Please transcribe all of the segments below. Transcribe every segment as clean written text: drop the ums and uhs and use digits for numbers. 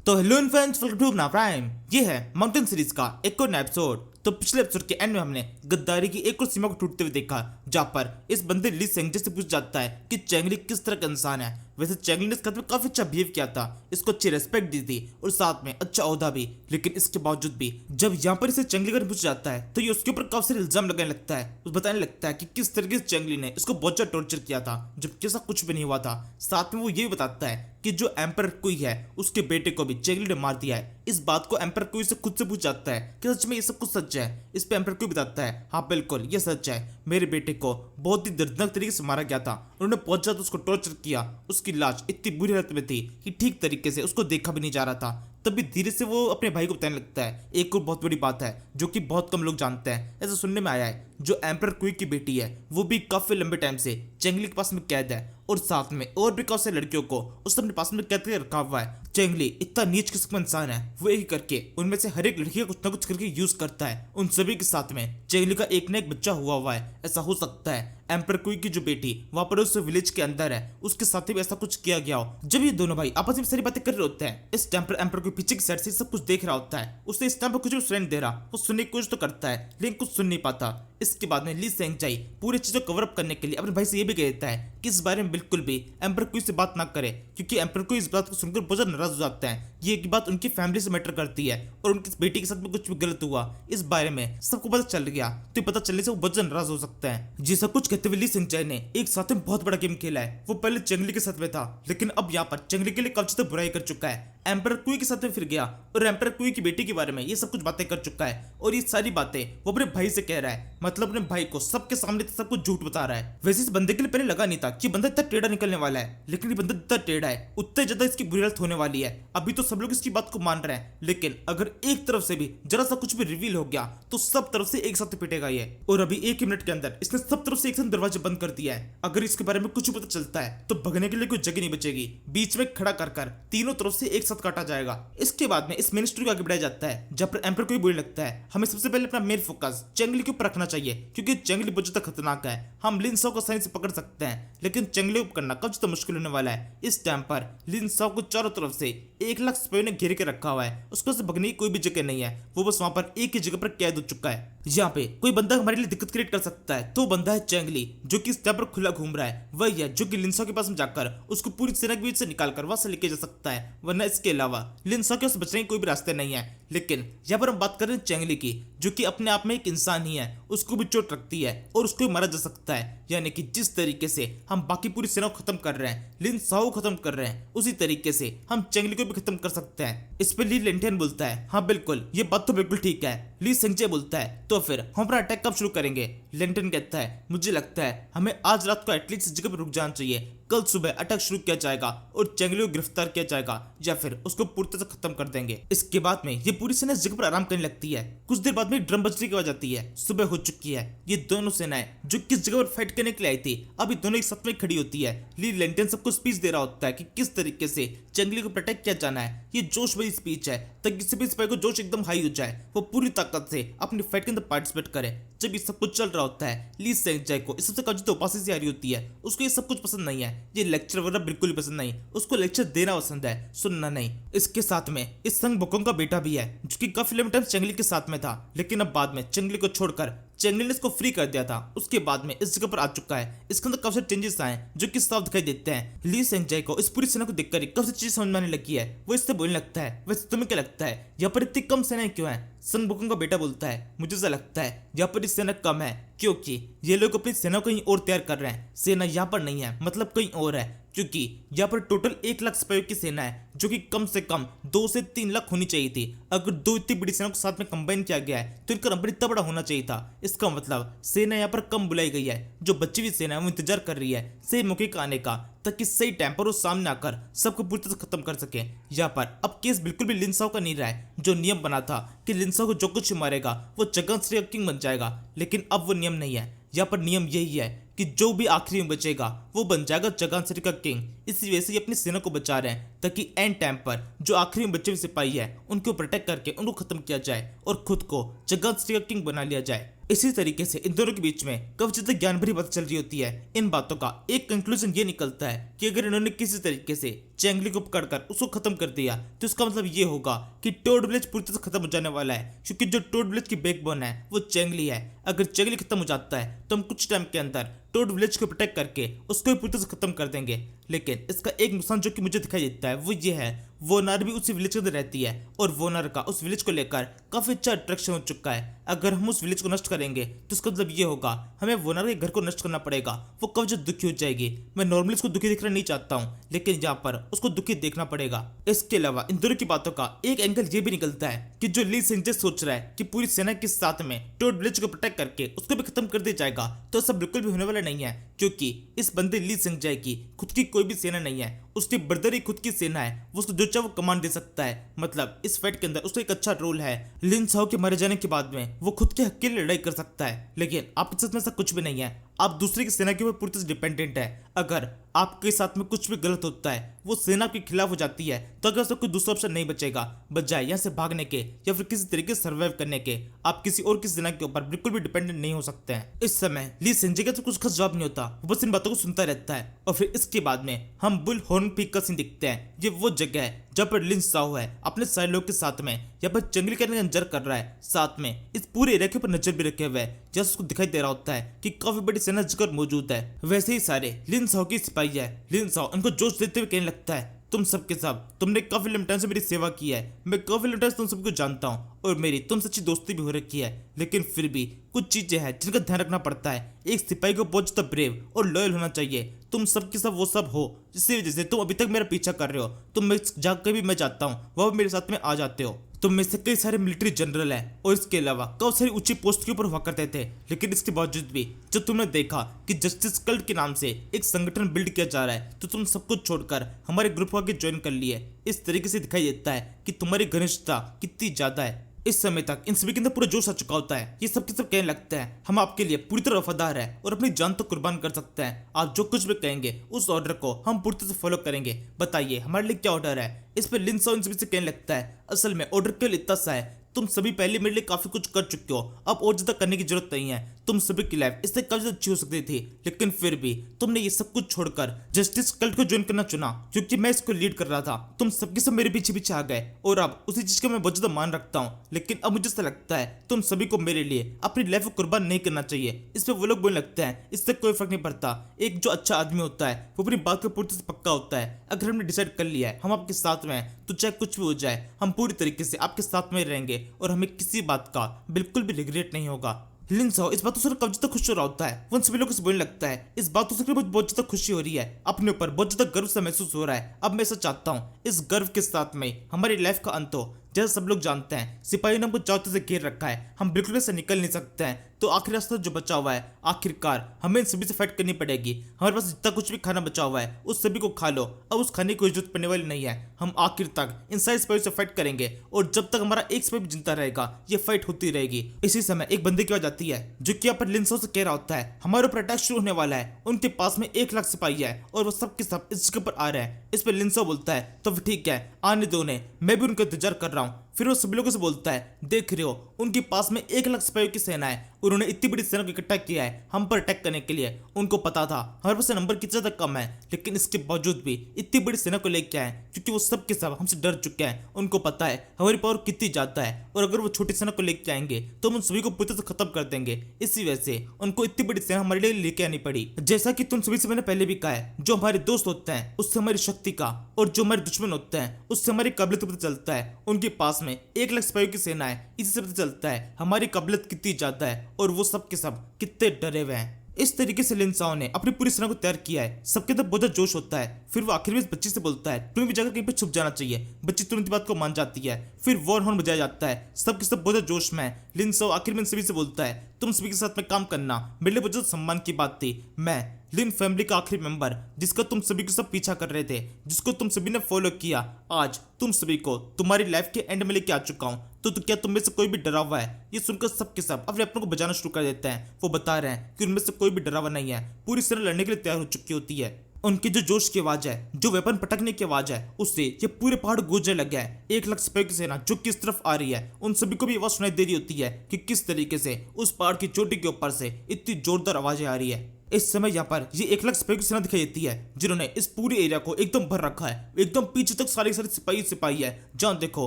तो hello friends, welcome to अपना prime. ये है माउंटेन सीरीज का एक और नया एपिसोड। तो पिछले एपिसोड के एंड में हमने गद्दारी की एक और सीमा को टूटते हुए देखा, जहाँ पर इस बंदे ली सेंगजे से पूछ जाता है कि चेंगली किस तरह का इंसान है। वैसे चेंगली ने इस कदम में काफी अच्छा बिहेव किया था, इसको अच्छी रेस्पेक्ट दी थी और साथ में अच्छा ओहदा भी। लेकिन इसके बावजूद भी जब यहाँ पर इसे चेंगली का पूछ जाता है तो ये उसके ऊपर काफी सारे इल्जाम लगाने लगता है। उस बताने लगता है कि किस तरीके से चेंगली ने इसको बहुत ज्यादा टॉर्चर किया था, जबकि ऐसा कुछ भी नहीं हुआ था। साथ में वो ये भी बताता है कि जो एम्पर कुई है उसके बेटे को भी चेंगली ने मार दिया है। इस बात को एम्पर कुई से खुद से पूछ जाता है कि सच में ये सब कुछ सच है। इस पे एम्पर कुई बताता है, हाँ बिल्कुल ये सच है, मेरे बेटे को बहुत ही दर्दनाक तरीके से मारा गया था। उन्होंने बहुत ज्यादा उसको टॉर्चर किया, उसकी लाश इतनी बुरी हालत में थी कि ठीक तरीके से उसको देखा भी नहीं जा रहा था। तभी धीरे से वो अपने भाई को बताने लगता है एक और बहुत बड़ी बात है जो कि बहुत कम लोग जानते हैं। ऐसा सुनने में आया है जो एम्पर क्विक की बेटी है वो भी काफी लंबे टाइम से चेंगली के पास में कैद है और साथ में और भी काफी लड़कियों को उसने अपने पास में कैद करके रखा हुआ है। चेंगली इतना नीच किस्म का इंसान है, वो एक करके उनमें से हर एक लड़की का कुछ ना कुछ करके यूज करता है। उन सभी के साथ में चेंगली का एक ना एक बच्चा हुआ है। ऐसा हो सकता है एम्पर क्विक की जो बेटी वहां पर उस विलेज के अंदर है उसके साथ भी ऐसा कुछ किया गया हो। जब ये दोनों भाई आपस में सारी बातें कर रहे होते हैं, इस टाइम पर एम्पर को पीछे की साइड से सब कुछ देख रहा होता है। उसे इस टाइम पर कुछ भी सुन नहीं दे रहा, वो सुनने की कोशिश तो करता है लेकिन कुछ सुन नहीं पाता। इसके बाद में ली सेंगजाई पूरी चीजों कवर अप करने के लिए अपने भाई से ये भी कहता है कि इस बारे में बिल्कुल भी एम्पर क्विक से बात ना करे, क्योंकि एम्पर क्विक इस बात को सुनकर बहुत नाराज हो जाते हैं। ये की बात उनकी फैमिली से मैटर करती है और उनकी बेटी के साथ में कुछ भी गलत हुआ इस बारे में सबको पता चल गया तो पता चलने से वो बहुत नाराज हो सकते हैं। जी सब कुछ कहते हुए ली सेंगजाई ने एक साथ में बहुत बड़ा गेम खेला है। वो पहले चेंगली के साथ में था लेकिन अब यहाँ पर चेंगली के लिए काफी ज्यादा बुराई कर चुका है। एम्पर क्विक के साथ में फिर गया और एम्पर क्विक की बेटी के बारे में ये सब कुछ बातें कर चुका है और ये सारी बातें वो अपने भाई से कह रहा है, मतलब अपने भाई को सबके सामने सब कुछ झूठ बता रहा है। वैसे इस बंदे के लिए पहले लगा नहीं था कि बंदा इतना टेढ़ा निकलने वाला है, लेकिन ये बंदा इतना टेढ़ा है उतने ज्यादा इसकी बुरी हालत होने वाली है। अभी तो सब लोग इसकी बात को मान रहे हैं, लेकिन अगर एक तरफ से भी जरा सा कुछ भी रिवील हो गया तो सब तरफ से एक साथ पिटेगा ये। और अभी एक ही मिनट के अंदर इसने सब तरफ से एक साथ दरवाजे बंद कर दिया है। अगर इसके बारे में कुछ पता चलता है तो भगने के लिए कोई जगह नहीं बचेगी, बीच में खड़ा कर तीनों तरफ से एक साथ काटा जाएगा। इसके बाद में इस मेन स्टोरी को आगे बढ़ाया जाता है जब पर एम्पर को बोलने लगता है हमें सबसे पहले अपना मेन फोकस चेंगली के ऊपर रखना चाहिए, क्योंकि चेंगली बहुत ज्यादा खतरनाक है। हम लिन साओ को आसानी से पकड़ सकते हैं लेकिन चेंगली को पकड़ना काफी ज्यादा मुश्किल होने वाला है। इस टाइम पर लिन साओ को चारों तरफ से 1 लाख सिपाहियों ने घेर के रखा हुआ है, उसको से भगने की कोई भी जगह नहीं है। वो बस वहां पर एक ही जगह पर कैद हो चुका है। यहाँ पे कोई बंदा हमारे लिए दिक्कत क्रिएट कर सकता है तो बंदा है चेंगली, जो कि इस टाइम पर खुला घूम रहा है। वही है जो कि लिंसा के पास में जाकर उसको पूरी सेना के बीच से निकाल कर वहां से लेके जा सकता है, वरना इसके अलावा लिंसा के उस बचने के कोई भी रास्ते नहीं है। लेकिन यहाँ पर हम बात कर रहे हैं चेंगली की, जो कि अपने आप में एक इंसान ही है, उसको भी चोट लगती है और उसको भी मारा जा सकता है। यानी कि जिस तरीके से हम बाकी पूरी सेना को खत्म कर रहे हैं, लिन साओ को खत्म कर रहे हैं, उसी तरीके से हम चेंगली को भी खत्म कर सकते हैं। इस पे ली लेंटियन बोलता है हाँ बिल्कुल ये बात तो बिल्कुल ठीक है। ली सेंगजे बोलता है तो फिर हम अपना अटैक कब शुरू करेंगे? लेंटियन कहता है मुझे लगता है हमें आज रात को एटलीस्ट इस जगह पर रुक जाना चाहिए, कल सुबह अटैक शुरू किया जाएगा और चेंगली को गिरफ्तार किया जाएगा या फिर उसको पूरी तरह से खत्म कर देंगे। इसके बाद में ये पूरी सेना इस जगह पर आराम करने लगती है। कुछ देर बाद में ड्रम बजने की आवाज आती है, सुबह हो चुकी है। ये दोनों सेनाएं जो किस जगह पर फाइट करने के लिए आई थी अभी दोनों एक साथ में खड़ी होती है। ली लेंटियन सबको स्पीच दे रहा होता है कि किस तरीके से चेंगली को प्रोटेक्ट किया जाना है। ये जोश भरी स्पीच है ताकि किसी भी सिपाही को जोश एकदम हाई हो जाए, वो पूरी ताकत से अपनी फाइट के अंदर पार्टिसिपेट करे। जब ये सब कुछ चल रहा होता है ली सेंगजाई को इस सबसे काफी उपासी सी आ रही होती है, उसको ये सब कुछ पसंद नहीं है। ये लेक्चर वगैरह बिल्कुल भी पसंद नहीं, उसको लेक्चर देना पसंद है, सुनना नहीं। इसके साथ में इस संग बुकोंग का बेटा भी है जो कि काफी लंबे टाइम चेंगली के साथ में था, लेकिन अब बाद में चेंगली को छोड़कर चेंगली ने इसको फ्री कर दिया था। उसके बाद में इस जगह पर आ चुका है। इसके अंदर काफी चेंजेस आए जो कि साफ दिखाई देते हैं। ली सेंगजाई को इस पूरी सेना को देखकर काफी चीजें समझ में आने लगी है। वो इससे बोलने लगता है वैसे तुम्हें क्या लगता है यहाँ पर इतनी कम सेनाएं क्यों है? संग बुकोंग का बेटा बोलता है मुझे ऐसा लगता है यहाँ पर इस सेना कम है क्योंकि ये लोग अपनी सेना को कहीं और तैयार कर रहे हैं। सेना यहाँ पर नहीं है, मतलब कहीं और है, क्योंकि यहाँ पर टोटल 1 लाख सिपाहियों की सेना है जो कि कम से कम 2 से 3 लाख होनी चाहिए थी। अगर दो इतनी बड़ी सेना को साथ में कंबाइन किया गया है तो इनका नंबर इतना बड़ा होना चाहिए था। इसका मतलब सेना यहाँ पर कम बुलाई गई है। जो बची हुई सेना है वो इंतजार कर रही है सही मौके का आने का, ताकि सही टाइम पर वो सामने आकर सबको पूरी तरह से खत्म कर सके। यहाँ पर अब केस बिल्कुल भी लिन साओ का नहीं रहा है। जो नियम बना था कि लिन साओ को जो कुछ मारेगा वो जगत श्री किंग बन जाएगा, लेकिन अब वो नियम नहीं है। यहाँ पर नियम यही है कि जो भी आखिरी में बचेगा वो बन जाएगा जगान सिटी का किंग। इसी वजह से ये अपनी सेना को बचा रहे हैं ताकि एंड टाइम पर जो आखिरी में बचे हुए सिपाही है उनको प्रोटेक्ट करके उनको खत्म किया जाए और खुद को जगान सिटी का किंग बना लिया जाए। इसी तरीके से इन दोनों के बीच में काफी ज्यादा ज्ञान भरी बात चल रही होती है। इन बातों का एक कंक्लूजन ये निकलता है कि अगर इन्होंने किसी तरीके से चैंगली को पकड़कर उसको खत्म कर दिया तो इसका मतलब ये होगा कि टोड विलेज पूरी तरह से खत्म हो जाने वाला है, क्योंकि जो टोड विलेज की बैकबोन है वो चैंगली है। अगर चैंगली खत्म हो जाता है तो हम कुछ टाइम के अंदर टोड विलेज को प्रोटेक्ट करके उसको भी पूरी तरह से खत्म कर देंगे। लेकिन इसका एक नुकसान जो कि मुझे दिखाई देता है वो ये है, वोनार भी उसी विलेज के अंदर रहती है और वोनार का उस विलेज को लेकर काफी अच्छा अट्रैक्शन हो चुका है। अगर हम उस विलेज को नष्ट करेंगे तो इसका मतलब ये होगा हमें वोनार के घर को नष्ट करना पड़ेगा। वो काफी ज्यादा दुखी हो जाएगी। मैं नॉर्मली उसको दुखी दिखना नहीं चाहता हूँ, लेकिन यहाँ पर उसको दुखी देखना पड़ेगा। इसके अलावा इन दोनों की बातों का एक एंगल ये भी निकलता है कि जो ली सिंजे सोच रहा है कि पूरी सेना के साथ में टोड विलेज को प्रोटेक्ट करके उसको भी खत्म कर दिया जाएगा, तो ऐसा बिल्कुल भी होने वाला नहीं है, क्योंकि इस बंदे ली सिंजे की खुद की कोई भी सेना नहीं है। उसकी ब्रदर ही खुद की सेना है। वो उसको जो चाहे वो कमांड दे सकता है। मतलब इस फाइट के अंदर उसका एक अच्छा रोल है। लिन साओ के मारे जाने के बाद में वो खुद के हक के लिए लड़ाई कर सकता है, लेकिन आपके साथ में ऐसा कुछ भी नहीं है। आप दूसरे की सेना के ऊपर पूरी तरह से डिपेंडेंट है। अगर आपके साथ में कुछ भी गलत होता है, वो सेना के खिलाफ हो जाती है, तो अगर उसका कोई दूसरा ऑप्शन नहीं बचेगा बजाय यहाँ से भागने के या फिर किसी तरीके से सर्वाइव करने के, आप किसी और की सेना के ऊपर बिल्कुल भी डिपेंडेंट नहीं हो सकते हैं। इस समय ली सिंजे का तो कुछ खास जवाब नहीं होता, वो बस इन बातों को सुनता रहता है। और फिर इसके बाद में हम बुल हॉर्न पीक का सीन दिखते हैं। ये वो जगह है जहाँ पर लिन साओ है अपने सारे लोग के साथ में यहाँ पर जंगली करने का नजर कर रहा है, साथ में इस पूरे इलाके पर नजर भी रखे हुए है, जैसे उसको दिखाई दे रहा होता है कि काफी बड़ी सेना जगह मौजूद है। वैसे ही सारे लिन साओ की सिपाही है। लिन साओ उनको जोश देते हुए कहने लगता है, तुम सबके सब तुमने काफी लंबे टाइम से मेरी सेवा की है, मैं काफी लंबे टाइम से तुम सबको जानता हूँ और मेरी तुम सच्ची दोस्ती भी हो रखी है, लेकिन फिर भी कुछ चीजें हैं जिनका ध्यान रखना पड़ता है। एक सिपाही को बहुत ज्यादा ब्रेव और लॉयल होना चाहिए। तुम सबके सब वो सब हो जिसकी वजह से तुम अभी तक मेरा पीछा कर रहे हो। तुम मैं जहाँ कभी मैं जाता हूँ वह मेरे साथ में आ जाते हो। तुम में से कई सारे मिलिट्री जनरल हैं और इसके अलावा काफी सारी ऊंची पोस्ट के ऊपर हुआ करते थे, लेकिन इसके बावजूद भी जब तुमने देखा कि जस्टिस कल्ट के नाम से एक संगठन बिल्ड किया जा रहा है, तो तुम सब कुछ छोड़कर हमारे ग्रुप को आगे ज्वाइन कर लिए। इस तरीके से दिखाई देता है कि तुम्हारी घनिष्ठता कितनी ज्यादा है। इस समय तक इन सभी के अंदर पूरा जोश आ चुका होता है। ये सब के सब कहने लगता है, हम आपके लिए पूरी तरह वफादार है और अपनी जान तो कुर्बान कर सकते हैं। आप जो कुछ भी कहेंगे उस ऑर्डर को हम पूरी तरह से फॉलो करेंगे। बताइए हमारे लिए क्या ऑर्डर है। इस पर लिन साओ इन सभी से कहने लगता है, असल में ऑर्डर केवल इतना सा है, तुम सभी पहले मेरे लिए काफी कुछ कर चुके हो, अब और ज्यादा करने की जरूरत नहीं है। तुम सभी की लाइफ इससे काफी ज्यादा अच्छी हो सकती थी, लेकिन फिर भी तुमने ये सब कुछ छोड़कर जस्टिस कल्ट को ज्वाइन करना चुना, क्योंकि मैं इसको लीड कर रहा था। तुम सबके सब मेरे पीछे पीछे आ गए और अब उसी चीज का मैं बहुत ज्यादा मान रखता हूँ, लेकिन अब मुझे ऐसा लगता है तुम सभी को मेरे लिए अपनी लाइफ को कुर्बान नहीं करना चाहिए। इस पे वो लोग बोलने लगते हैं, इससे कोई फर्क नहीं पड़ता। एक जो अच्छा आदमी होता है वो अपनी बात को पूरी तरह से पक्का होता है। अगर हमने डिसाइड कर लिया है हम आपके साथ में हैं, तो चाहे कुछ भी हो जाए हम पूरी तरीके से आपके साथ में रहेंगे और हमें किसी बात का बिल्कुल भी रिग्रेट नहीं होगा। लिन साओ इस बातों से काफी ज्यादा खुश हो रहा होता है। वो सभी लोगों से बोलने लगता है, इस बातों से मुझे बहुत ज्यादा खुशी हो रही है, अपने ऊपर बहुत ज्यादा गर्व सा महसूस हो रहा है। अब मैं ऐसा चाहता हूँ इस गर्व के साथ में हमारी लाइफ का अंत हो। जैसा सब लोग जानते हैं सिपाहियों ने हमको चारों तरफ से घेर रखा है, हम बिल्कुल ऐसे निकल नहीं सकते हैं, तो आखिरी रास्ता जो बचा हुआ है आखिरकार हमें इन सभी से फाइट करनी पड़ेगी। हमारे पास जितना कुछ भी खाना बचा हुआ है उस सभी को खा लो, अब उस खाने की कोई जरूरत पड़ने वाली नहीं है। हम आखिर तक इन सारे सिपाहियों से फाइट करेंगे और जब तक हमारा एक सिपाही भी जिंदा रहेगा ये फाइट होती रहेगी। इसी समय एक बंदे की आवाज आती है जो कि यहाँ पर लिन साओ से कह रहा होता है, हमारे ऊपर अटैक शुरू होने वाला है। उनके पास में 1 लाख सिपाही है और वो सब के सब इस जगह पर आ रहे हैं। इस पर लिन साओ बोलता है, तो ठीक है आने दो उन्हें, मैं भी उनका इंतजार कर रहा हूँ। फिर वो सभी लोगों से बोलता है, देख रहे हो उनके पास में 1 लाख सिपाहियों की सेना है, उन्होंने इतनी बड़ी सेना को इकट्ठा किया है हम पर अटैक करने के लिए। उनको पता था हमारे पास नंबर कितना ज्यादा कम है, लेकिन इसके बावजूद भी इतनी बड़ी सेना को लेके आए, क्योंकि वो सब के सब हमसे डर चुके हैं। उनको पता है हमारी पावर कितनी ज्यादा है और अगर वो छोटी सेना को लेके आएंगे तो हम उन सभी को पूरी तरह से खत्म कर देंगे। इसी वजह से उनको इतनी बड़ी सेना हमारे लिए लेके आनी पड़ी। जैसा कि तुम सभी से मैंने पहले भी कहा है, जो हमारे दोस्त होते हैं उससे हमारी शक्ति का और जो हमारे दुश्मन होते हैं उससे हमारी काबिलियत पता चलता है। उनके पास में 1 लाख सिपाहियों की सेना है, इसी से पता चलता है हमारी काबिलियत कितनी ज्यादा है और वो सब के सब कितने डरे हुए हैं। इस तरीके से लिन साओ ने अपनी पूरी सेना को तैयार किया है। सबके अंदर बहुत ज्यादा जोश होता है। फिर वो आखिर में इस बच्ची से बोलता है, तुम्हें भी जाकर कहीं पे छुप जाना चाहिए। बच्ची तुरंत बात को मान जाती है। फिर वॉर हॉर्न बजाया जाता है। सबके सब बहुत ज्यादा जोश में है। लिन साओ आखिर में सभी से बोलता है, तुम सभी के साथ में काम करना मेरे लिए बहुत ज्यादा सम्मान की बात थी। मैं लिन फैमिली का आखिरी मेंबर, जिसका तुम सभी को सब पीछा कर रहे थे, जिसको तुम सभी ने फॉलो किया, आज तुम सभी को तुम्हारी लाइफ के एंड में लेके आ चुका हूँ। तो क्या तुम में से कोई भी डरा हुआ है? ये सुनकर सब के सब अपने अपनों को बजाना शुरू कर देते हैं। वो बता रहे हैं कि उनमें से कोई भी डरा हुआ नहीं है, पूरी तरह लड़ने के लिए तैयार हो चुकी होती है। उनकी जो जोश की आवाज है, जो वेपन पटकने की आवाज है, उससे ये पूरे पहाड़ गूंजने लग गया है। 1 लाख सिपाहियों की सेना जो किस तरफ आ रही है, उन सभी को भी आवाज सुनाई दे रही होती है कि किस तरीके से उस पहाड़ की चोटी के ऊपर से इतनी जोरदार आवाजें आ रही है। इस समय यहाँ पर ये 1 लाख सिपाहियों की सेना दिखाई देती है, जिन्होंने इस पूरे एरिया को एकदम भर रखा है। एकदम पीछे तक सारे सारे सिपाही है, जहाँ देखो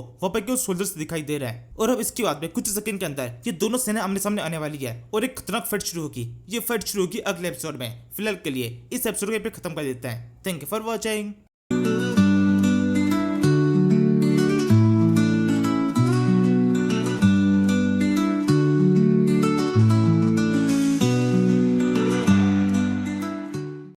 वहाँ पे क्यों सोल्जर्स दिखाई दे रहे हैं। और अब इसके बाद में कुछ सेकंड के अंदर ये दोनों सेना आमने सामने आने वाली है और एक खतरनाक फाइट शुरू होगी। ये फाइट शुरू होगी अगले एपिसोड में। फिलहाल के लिए इस एपिसोड को खत्म कर देते हैं। Thank you for watching.